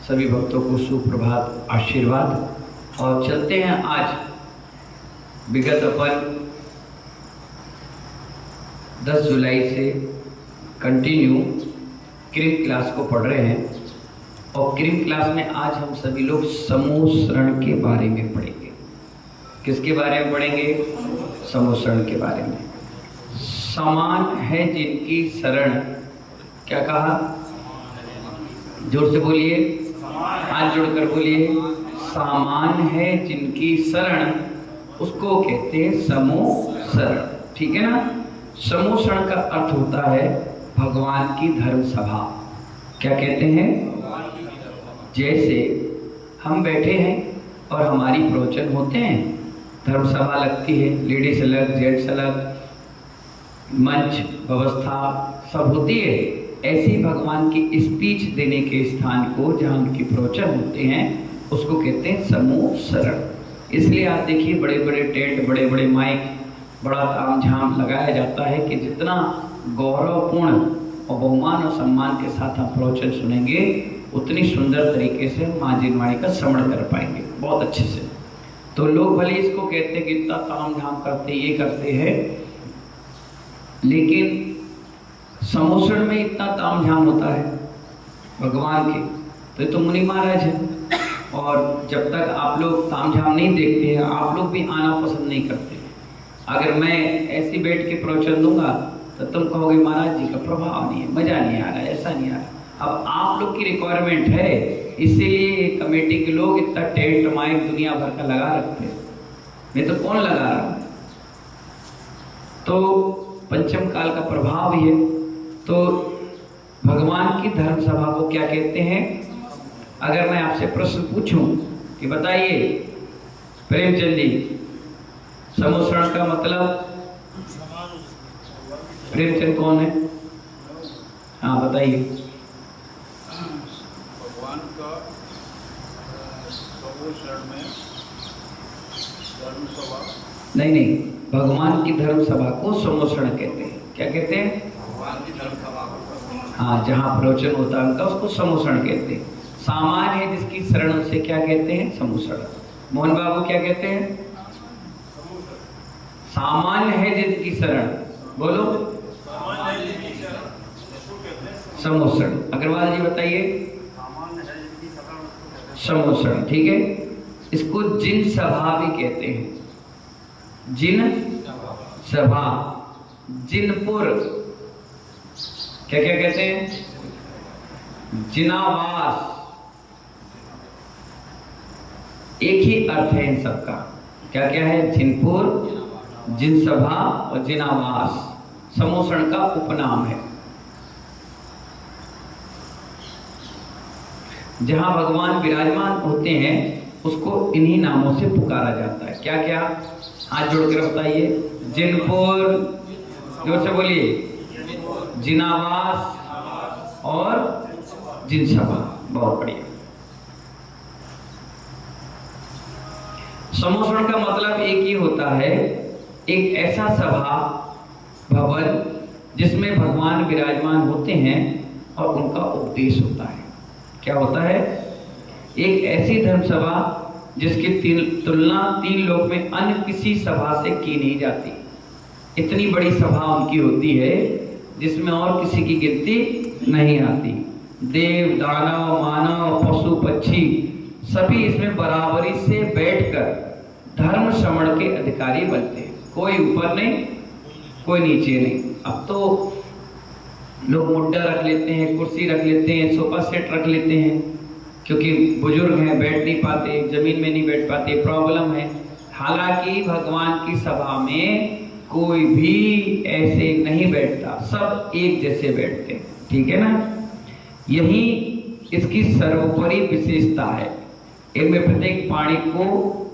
सभी भक्तों को सुप्रभात आशीर्वाद। और चलते हैं आज विगत अपन 10 जुलाई से कंटिन्यू क्रिम क्लास को पढ़ रहे हैं और क्रिम क्लास में आज हम सभी लोग समूसरण के बारे में पढ़ेंगे। किसके बारे में पढ़ेंगे? समूसरण के बारे में। समान है जिनकी शरण, क्या कहा? जोर से बोलिए, हाथ जोड़कर बोलिए। समान है जिनकी शरण, उसको कहते हैं समूसरण। ठीक है ना? समूसरण का अर्थ होता है भगवान की धर्म सभा। क्या कहते हैं? जैसे हम बैठे हैं और हमारी प्रवचन होते हैं, धर्म सभा लगती है, लेडीज अलग, जेंट्स अलग, मंच व्यवस्था सब होती है। ऐसी भगवान की स्पीच देने के स्थान को जहाँ उनके प्रवचन होते हैं उसको कहते हैं समूसरण। इसलिए आप देखिए बड़े बड़े टेंट, बड़े बड़े माइक, बड़ा तामझाम लगाया जाता है कि जितना गौरवपूर्ण और बहुमान और सम्मान के साथ आप प्रवचन सुनेंगे उतनी सुंदर तरीके से माँ जिनवाणी का श्रवण कर पाएंगे बहुत अच्छे से। तो लोग भले इसको कहते हैं कि इतना तामझाम करते, ये करते हैं, लेकिन समूसरण में इतना तामझाम होता है भगवान के, तो ये तो मुनि महाराज है। और जब तक आप लोग तामझाम नहीं देखते हैं, आप लोग भी आना पसंद नहीं करते। अगर मैं ऐसी बैठ के प्रवचन दूंगा तो तुम कहोगे महाराज जी का प्रभाव नहीं है, मजा नहीं आ रहा, ऐसा नहीं आ रहा। अब आप लोग की रिक्वायरमेंट है, इसीलिए कमेटी के लोग इतना टेंट माइक दुनिया भर का लगा रखते हैं, नहीं तो कौन लगा रहा? तो पंचम काल का प्रभाव ही है। तो भगवान की धर्म सभा को क्या कहते हैं? अगर मैं आपसे प्रश्न पूछूं कि बताइए प्रेमचंद जी, समूसरण का मतलब? प्रेमचंद कौन है? हाँ बताइए। भगवान का समूसरण में धर्म सभा? नहीं, भगवान की धर्म सभा को समूसरण कहते हैं। क्या कहते हैं? भगवान की धर्म सभा। हाँ, जहाँ प्रवचन होता है उनका उसको समूसरण कहते हैं। सामान है जिसकी शरण, उसे क्या कहते हैं? समूसरण। मोहन बाबू क्या कहते हैं? सामान्य है जिनकी शरण, बोलो। समूसरण। अग्रवाल जी बताइए। समूसरण, ठीक है। इसको जिन सभा भी कहते हैं। जिन सभा, जिनपुर, क्या क्या कहते हैं? जिनावास, एक ही अर्थ है इन सबका। क्या क्या है? जिनपुर, जिन सभा और जिनावास समूसरण का उपनाम है। जहां भगवान विराजमान होते हैं उसको इन्हीं नामों से पुकारा जाता है। क्या क्या? हाथ जोड़कर बताइए। जिनपुर, जोर से बोलिए। जिनावास और जिन सभा। बहुत बढ़िया। समूसरण का मतलब एक ही होता है, एक ऐसा सभा भवन जिसमें भगवान विराजमान होते हैं और उनका उपदेश होता है। क्या होता है? एक ऐसी धर्म सभा जिसकी तुलना 3 लोक में अन्य किसी सभा से की नहीं जाती। इतनी बड़ी सभा उनकी होती है जिसमें और किसी की गिनती नहीं आती। देव, दानव, मानव, पशु, पक्षी सभी इसमें बराबरी से बैठकर धर्म श्रवण के अधिकारी बनते हैं। कोई ऊपर नहीं, कोई नीचे नहीं। अब तो लोग मुड्डा रख लेते हैं, कुर्सी रख लेते हैं, सोफा सेट रख लेते हैं, क्योंकि बुजुर्ग हैं, बैठ नहीं पाते, जमीन में नहीं बैठ पाते, प्रॉब्लम है। हालांकि भगवान की सभा में कोई भी ऐसे नहीं बैठता, सब एक जैसे बैठते हैं। ठीक है ना? यही इसकी सर्वोपरि विशेषता है। इनमें प्रत्येक प्राणी को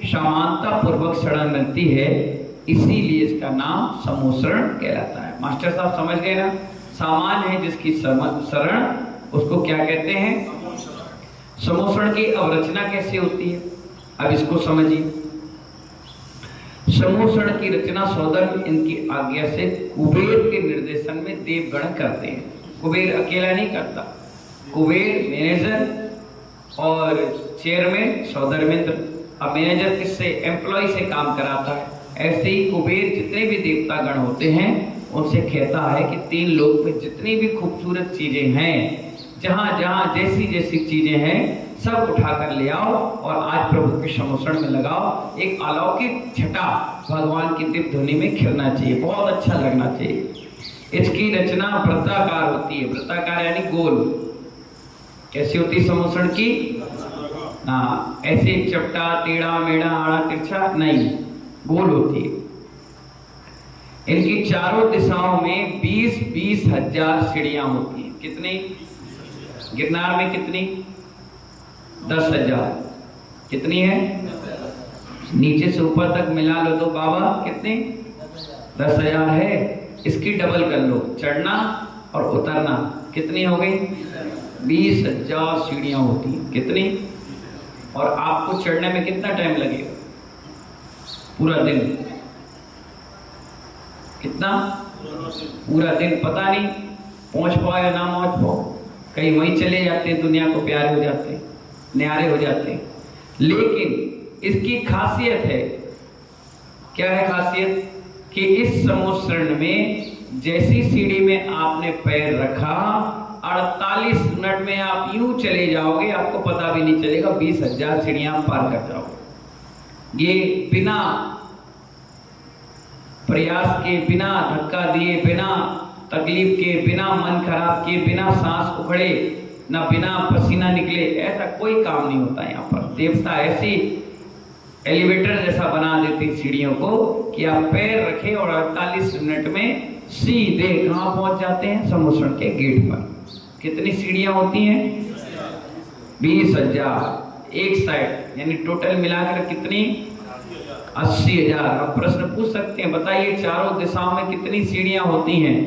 समानता पूर्वक शरण मिलती है, इसीलिए इसका नाम समूसरण कहलाता है। मास्टर साहब समझ गए ना? सामान है जिसकी शरण, उसको क्या कहते हैं? समूसरण की अवरचना कैसे होती है? अब इसको समझिए। समूसरण की रचना सौदर्भ इनकी आज्ञा से कुबेर के निर्देशन में देवगण करते हैं। कुबेर अकेला नहीं करता, कुबेर मैनेजर और चेयरमैन सौधर्मेंद्र। अब मैनेजर किससे? एम्प्लॉय से काम कराता है। ऐसे ही कुबेर जितने भी देवता गण होते हैं उनसे कहता है कि 3 लोक में जितनी भी खूबसूरत चीजें हैं, जहां जहां जैसी जैसी चीजें हैं, सब उठाकर ले आओ और आज प्रभु के समोषण में लगाओ। एक अलौकिक छटा भगवान की दिव्य ध्वनि में खिलना चाहिए, बहुत अच्छा लगना चाहिए। इसकी रचना वृत्ताकार होती है। वृत्ताकार यानी गोल। कैसी होती है समोषण की? हाँ, ऐसे चपटा टेढ़ा मेढ़ा आड़ा तिरछा नहीं, गोल होती है। इनकी चारों दिशाओं में 20-20 हजार सीढ़ियां होती हैं। कितनी? गिरनार में कितनी? 10,000। कितनी है? नीचे से ऊपर तक मिला लो तो बाबा कितनी? 10,000 है। इसकी डबल कर लो, चढ़ना और उतरना। कितनी हो गई? 20,000 सीढ़ियां होती हैं। कितनी? और आपको चढ़ने में कितना टाइम लगेगा? पूरा दिन। कितना? पूरा दिन। पता नहीं पहुंच पाओ या ना पहुंच पाओ, कहीं वहीं चले जाते हैं, दुनिया को प्यारे हो जाते हैं, न्यारे हो जाते हैं। लेकिन इसकी खासियत है, क्या है खासियत? कि इस समोषण में जैसी सीढ़ी में आपने पैर रखा, 48 मिनट में आप यूं चले जाओगे, आपको पता भी नहीं चलेगा। 20,000 सीढ़ियां पार कर जाओगे। ये बिना प्रयास के, बिना धक्का दिए, बिना तकलीफ के, बिना मन खराब किए, बिना सांस उखड़े, ना बिना पसीना निकले, ऐसा कोई काम नहीं होता यहाँ पर। देवता ऐसी एलिवेटर जैसा बना देती सीढ़ियों को कि आप पैर रखें और 48 मिनट में सीधे कहाँ पहुंच जाते हैं? समोषण के गेट पर। कितनी सीढ़ियां होती हैं? 20,000 एक साइड, यानी टोटल मिलाकर कितनी? 80,000। अब प्रश्न पूछ सकते हैं, बताइए चारों दिशाओं में कितनी सीढ़ियां होती हैं?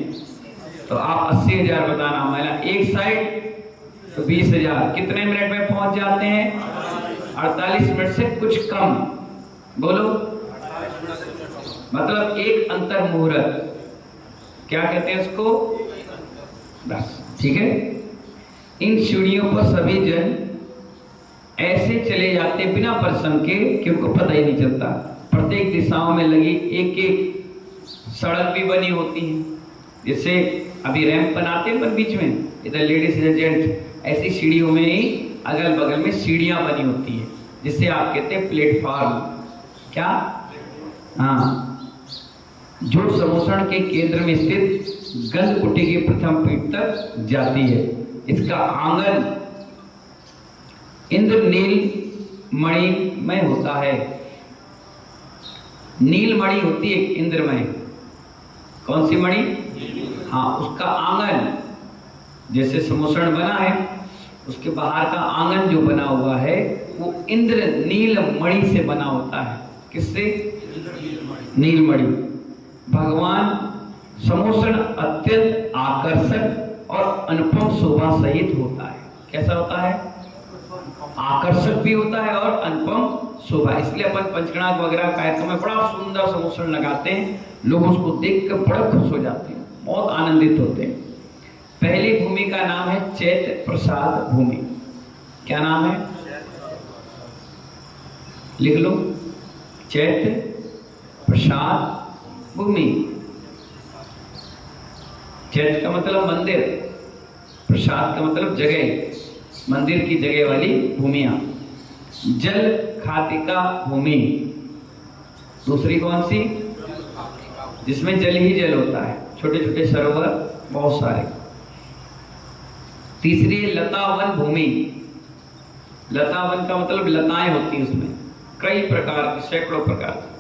तो आप 80,000 बताना। महिला एक साइड तो 20,000। कितने मिनट में पहुंच जाते हैं? 48 मिनट से कुछ कम। बोलो, मतलब एक अंतर मुहूर्त, क्या कहते हैं उसको? बस, ठीक है। इन सीढ़ियों पर सभी जन ऐसे चले जाते बिना परिश्रम के कि उनको पता ही नहीं चलता। प्रत्येक दिशाओं में लगी एक एक सड़क भी बनी होती है, जैसे अभी रैंप बनाते हैं पर बीच में इधर लेडीज इधर जेंट्स, ऐसी सीढ़ियों में ही अगल बगल में सीढ़ियां बनी होती है, जिससे आप कहते हैं प्लेटफॉर्म। क्या? हाँ, जो समोषण के केंद्र में स्थित गंधकुटी की प्रथम पीठ तक जाती है। इसका आंगन इंद्रनील मणि में होता है। नील मणि होती है इंद्रमय। कौन सी मणि? हाँ, उसका आंगन, जैसे समोषण बना है उसके बाहर का आंगन जो बना हुआ है वो इंद्र नील मणि से बना होता है। किससे? नीलमणि। भगवान समोषण अत्यंत आकर्षक और अनुपम शोभा सहित होता है। कैसा होता है? आकर्षक भी होता है और अनुपम शोभा। इसलिए अपन पंचगणाग वगैरह कार्यक्रम में बड़ा सुंदर समोषण लगाते हैं, लोग उसको देख कर बड़ा खुश हो जाते हैं, बहुत आनंदित होते हैं। पहली भूमि का नाम है चैत्र प्रसाद भूमि। क्या नाम है? लिख लो, चैत्र प्रसाद भूमि। चैत्र का मतलब मंदिर, प्रसाद का मतलब जगह, मंदिर की जगह वाली भूमियां। जल खातिका भूमि, दूसरी कौन सी? जिसमें जल ही जल होता है, छोटे छोटे सरोवर बहुत सारे। तीसरी लतावन भूमि। लतावन का मतलब लताएं होती हैं उसमें, कई प्रकार की, सैकड़ों प्रकार की।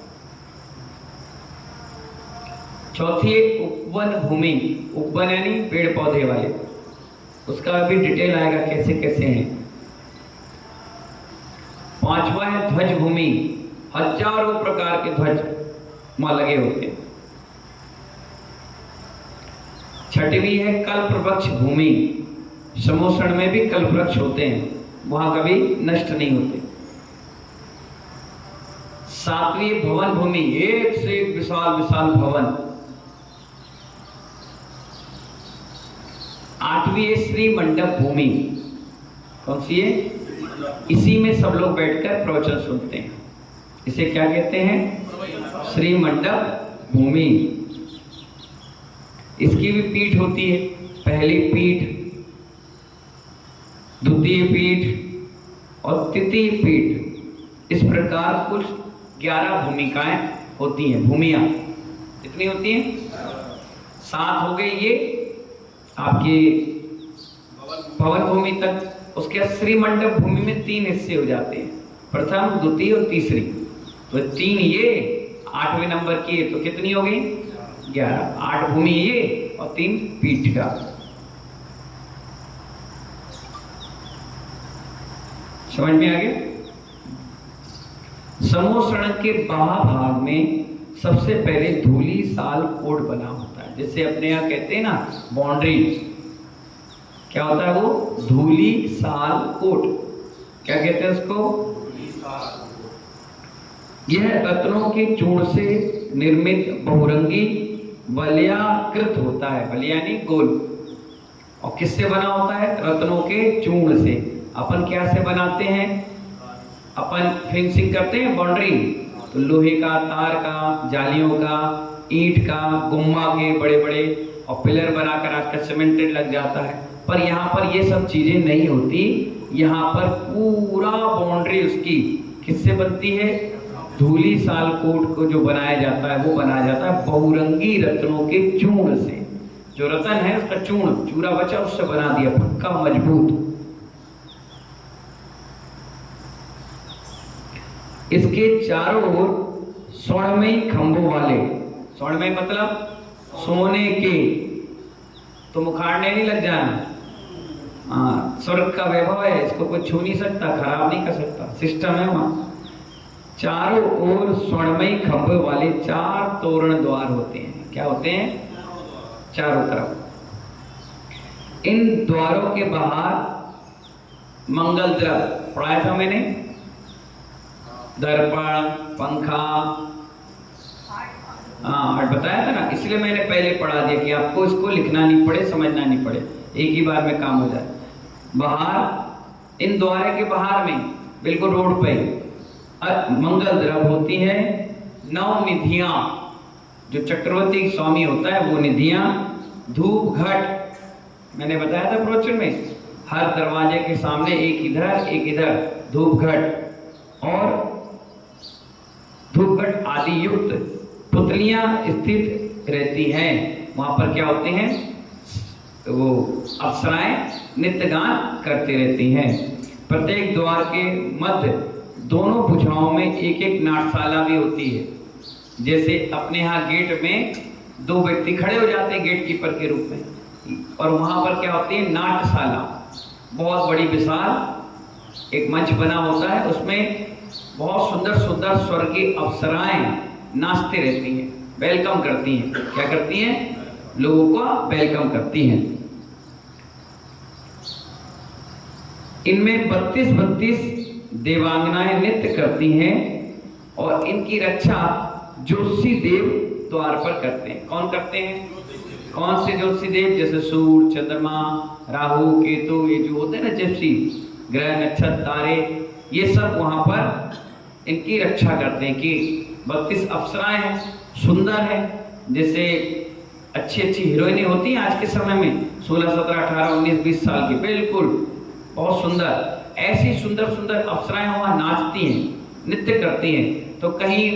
चौथी उपवन भूमि। उपवन यानी पेड़ पौधे वाले, उसका भी डिटेल आएगा कैसे कैसे हैं। पांचवा है ध्वज भूमि। हजारों प्रकार के ध्वज वहां लगे होते हैं। छठवीं है कल्पवृक्ष भूमि। समोषण में भी कल्पवृक्ष होते हैं, वहां कभी नष्ट नहीं होते। सातवीं भवन भूमि, एक से एक विशाल विशाल भवन। आठवीं है श्री मंडप भूमि। कौन सी है? इसी में सब लोग बैठकर प्रवचन सुनते हैं। इसे क्या कहते हैं? श्री मंडप भूमि। इसकी भी पीठ होती है, पहली पीठ, द्वितीय पीठ और तृतीय पीठ। इस प्रकार कुल 11 भूमिकाएं होती हैं, भूमियां। कितनी होती हैं? 7 हो गई ये आपकी भवन भूमि तक। उसके बाद श्री मंडप भूमि में 3 हिस्से हो जाते हैं, प्रथम, द्वितीय और तीसरी। तो 3 ये, 8वें नंबर की है, तो कितनी हो गई? 11। 8 भूमि ये और 3 पीठ का। समझ में आ गया? समूह सड़क के बाहर भाग में सबसे पहले धूली साल कोड बना होता है, जैसे अपने यहाँ कहते हैं ना बाउंड्री। क्या होता है वो? धूली साल कोट। क्या कहते हैं उसको? यह रत्नों के चूर्ण से निर्मित बहुरंगी वलयाकृत होता है। वलय यानी गोल। और किससे बना होता है? रत्नों के चूर्ण से। अपन क्या से बनाते हैं? अपन फेंसिंग करते हैं बाउंड्री, तो लोहे का, तार का, जालियों का, ईंट का, गुम्मा के बड़े बड़े और पिलर बनाकर आजकल सीमेंटेड लग जाता है। पर यहाँ पर ये सब चीजें नहीं होती। यहाँ पर पूरा बाउंड्री उसकी किससे बनती है? धूली साल कोट को जो बनाया जाता है वो बनाया जाता है बहुरंगी रत्नों के चूर्ण से। जो रत्न है उसका चूर्ण, चूरा बचा, उससे बना दिया पक्का मजबूत। इसके चारों ओर स्वर्णमयी खंभों वाले, स्वर्णमय मतलब सोने के, तो मुखाड़ने नहीं लग जाना। स्वर्ग का वैभव है, इसको कोई छू नहीं सकता, खराब नहीं कर सकता, सिस्टम है वहां। चारों ओर स्वर्णमयी खंभे वाले 4 तोरण द्वार होते हैं। क्या होते हैं? चारों तरफ। इन द्वारों के बाहर मंगल द्रव्य पढ़ाया था मैंने, दर्पण, पंखा, आर्ट बताया था ना, इसलिए मैंने पहले पढ़ा दिया कि आपको इसको लिखना नहीं पड़े, समझना नहीं पड़े, एक ही बार में काम हो जाए। बाहर इन द्वारे के बाहर में बिल्कुल रोड पे मंगल द्रव्य होती है। 9 निधियां, जो चक्रवर्ती स्वामी होता है वो निधियां, धूप घट, मैंने बताया था प्रवचन में, हर दरवाजे के सामने एक इधर एक इधर धूप घट और धूप घट आदि युक्त पुतलियां स्थित रहती हैं। वहां पर क्या होते हैं? वो अप्सराएं नित्य गान करती रहती हैं। प्रत्येक द्वार के मध्य दोनों भुजाओं में एक एक नाट्यशाला भी होती है। जैसे अपने यहाँ गेट में 2 व्यक्ति खड़े हो जाते हैं गेट कीपर के रूप में, और वहां पर क्या होती है? नाट्यशाला, बहुत बड़ी विशाल एक मंच बना होता है, उसमें बहुत सुंदर सुंदर स्वर्गीय अप्सराएं नाचती रहती हैं, वेलकम करती हैं। क्या करती हैं? लोगों को वेलकम करती हैं। इनमें 32 देवांगनाएं नृत्य करती हैं और इनकी रक्षा ज्योतिषी देव द्वार पर करते हैं। कौन करते हैं? कौन से ज्योतिषी देव? जैसे सूर्य, चंद्रमा, राहु, केतु, ये जो होते हैं ना ज्योतिषी ग्रह, नक्षत्र, तारे, ये सब वहां पर इनकी रक्षा करते हैं। कि 32 अप्सराएं हैं, सुंदर है, जैसे अच्छी अच्छी हीरोइनें होती हैं आज के समय में, 16, 17, 18, 19, 20 साल की, बिल्कुल बहुत सुंदर, ऐसी सुंदर सुंदर अप्सराएं वहां नाचती हैं, नृत्य करती हैं। तो कहीं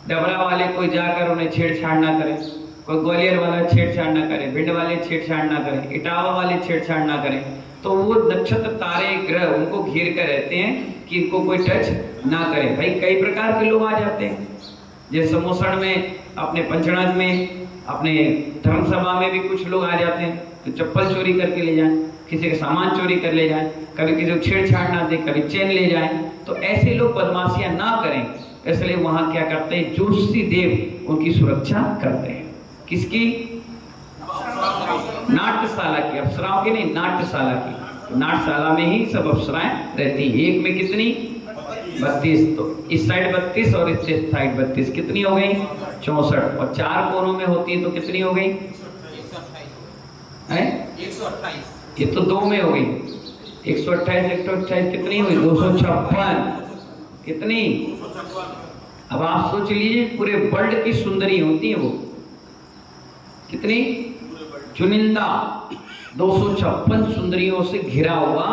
डबरा वाले कोई जाकर उन्हें छेड़छाड़ ना करे, कोई ग्वालियर वाला छेड़छाड़ ना करे, भिंड वाले छेड़छाड़ ना करें, इटावा वाले छेड़छाड़ ना करें, तो वो नक्षत्र, तारे, ग्रह उनको घेर कर रहते हैं कि इनको कोई टच ना करे। भाई कई प्रकार के लोग आ जाते हैं, जैसे मोसड़ में, अपने पंचनाद में, अपने धर्मसभा में भी कुछ लोग आ जाते हैं, तो चप्पल चोरी करके ले जाएं, किसी का सामान चोरी कर ले जाएं, कभी किसी को छेड़छाड़ ना दे, कभी चेन ले जाएं। तो ऐसे लोग बदमाशियां ना करें, इसलिए वहां क्या करते हैं? ज्योतिषी देव उनकी सुरक्षा करते हैं। किसकी? नाट्यशाला की, अप्सराओं की नहीं, नाट्यशाला की। नाट्यशाला में ही सब अप्सराएं रहती हैं। एक में कितनी? 32। तो इस साइड 32 और इस साइड 32, कितनी हो गई? 64। और 4 कोनों में होती है तो कितनी हो गई? 128। ये तो 2 में हो गई, 128 128 कितनी हुई? 256। कितनी? 256। अब आप सोच लीजिए पूरे वर्ल्ड की सुंदरी होती है वो। कितनी? चुनिंदा 256 सुंदरियों से घिरा हुआ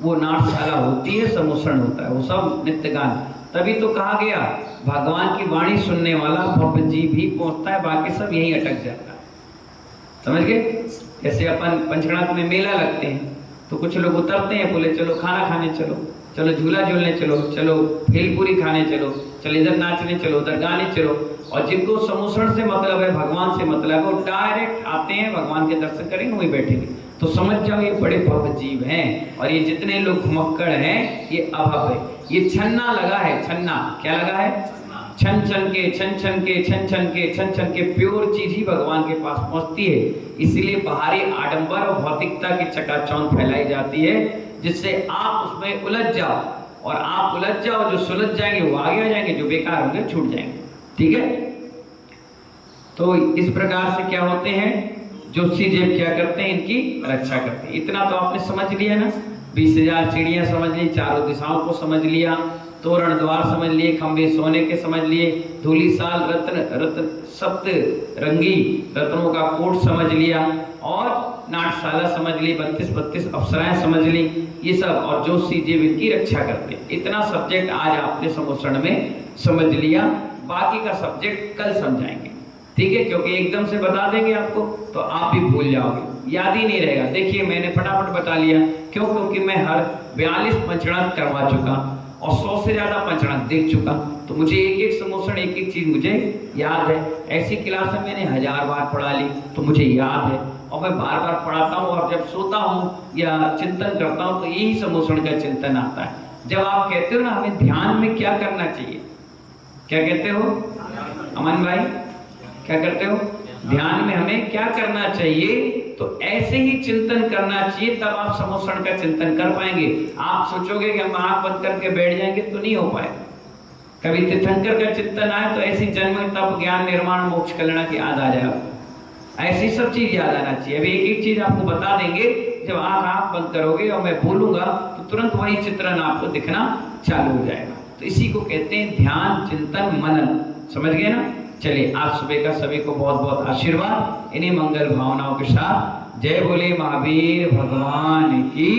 वो नाट्यशाला होती है, समोसण होता है, वो सब नित्य गान। तभी तो कहा गया भगवान की वाणी सुनने वाला भव्य जीव भी पहुंचता है, बाकी सब यहीं अटक जाता है। समझ गए? जैसे अपन पंचगणात में मेला लगते हैं तो कुछ लोग उतरते हैं, बोले चलो खाना खाने चलो, चलो झूला झूलने चलो, चलो भेलपूरी खाने चलो, चलो इधर नाचने चलो, उधर गाने चलो। और जिनको समोसण से मतलब है, भगवान से मतलब है, वो डायरेक्ट आते हैं भगवान के दर्शन करेंगे, वहीं बैठेंगे। तो समझ जाओ ये बड़े भव्य जीव हैं। और ये जितने लोग घुमक्कड़ हैं ये अभव है। ये छन्ना लगा है, छन्ना क्या लगा है? छन छन के छन छन के छन छन के छन छन के प्योर चीज ही भगवान के पास पहुंचती है। इसीलिए बाहरी आडंबर और भौतिकता की चकाचौंध फैलाई जाती है, जिससे आप उसमें उलझ जाओ। और आप उलझ जाओ, जो सुलझ जाएंगे वो आगे आ जाएंगे, जो बेकार होंगे छूट जाएंगे। ठीक है? तो इस प्रकार से क्या होते हैं, ज्योतिषी जी क्या करते हैं, इनकी रक्षा करते हैं। इतना तो आपने समझ लिया ना। 20,000 चिड़ियां समझ ली, चारों दिशाओं को समझ लिया, तोरण द्वार समझ लिए, खंबे सोने के समझ लिए, धूली साल रत्न रत्न सप्त रंगी रत्नों का कोट समझ लिया, और नाट्यशाला समझ ली, 32 अप्सराएं समझ ली, ये सब। और ज्योतिषी जी इनकी रक्षा करते हैं। इतना सब्जेक्ट आज आपने समोसण में समझ लिया, बाकी का सब्जेक्ट कल समझाएंगे। ठीक है? क्योंकि एकदम से बता देंगे आपको तो आप भी भूल जाओगे, याद ही नहीं रहेगा। देखिए मैंने फटाफट बता लिया, क्यों? क्योंकि मैं हर 42 पंचगणत करवा चुका और 100 से ज्यादा पंचगणत देख चुका, तो मुझे एक एक समोसण, एक एक चीज मुझे याद है। ऐसी क्लास में मैंने 1000 बार पढ़ा ली तो मुझे याद है, और मैं बार बार पढ़ाता हूँ। और जब सोता हूँ या चिंतन करता हूँ तो यही समोसण का चिंतन आता है। जब आप कहते हो ना हमें ध्यान में क्या करना चाहिए, क्या कहते हो अमन भाई, क्या करते हो? ध्यान में हमें क्या करना चाहिए? तो ऐसे ही चिंतन करना चाहिए, तब आप समोसण का चिंतन कर पाएंगे। आप सोचोगे कि हम आंख बंद करके बैठ जाएंगे तो नहीं हो पाएगा। कभी तीर्थंकर का चिंतन आए तो ऐसी जन्म तप ज्ञान निर्माण मोक्ष कल्याण की याद आ जाए, ऐसी सब चीज याद आना चाहिए। अभी एक एक चीज आपको बता देंगे, जब आंख बंद करोगे और मैं बोलूंगा तो तुरंत वही चित्रण आपको दिखना चालू हो जाएगा। तो इसी को कहते हैं ध्यान, चिंतन, मनन। समझ गए ना? चलिए आज सुबह का सभी को बहुत बहुत आशीर्वाद, इन्हीं मंगल भावनाओं के साथ जय बोले महावीर भगवान की।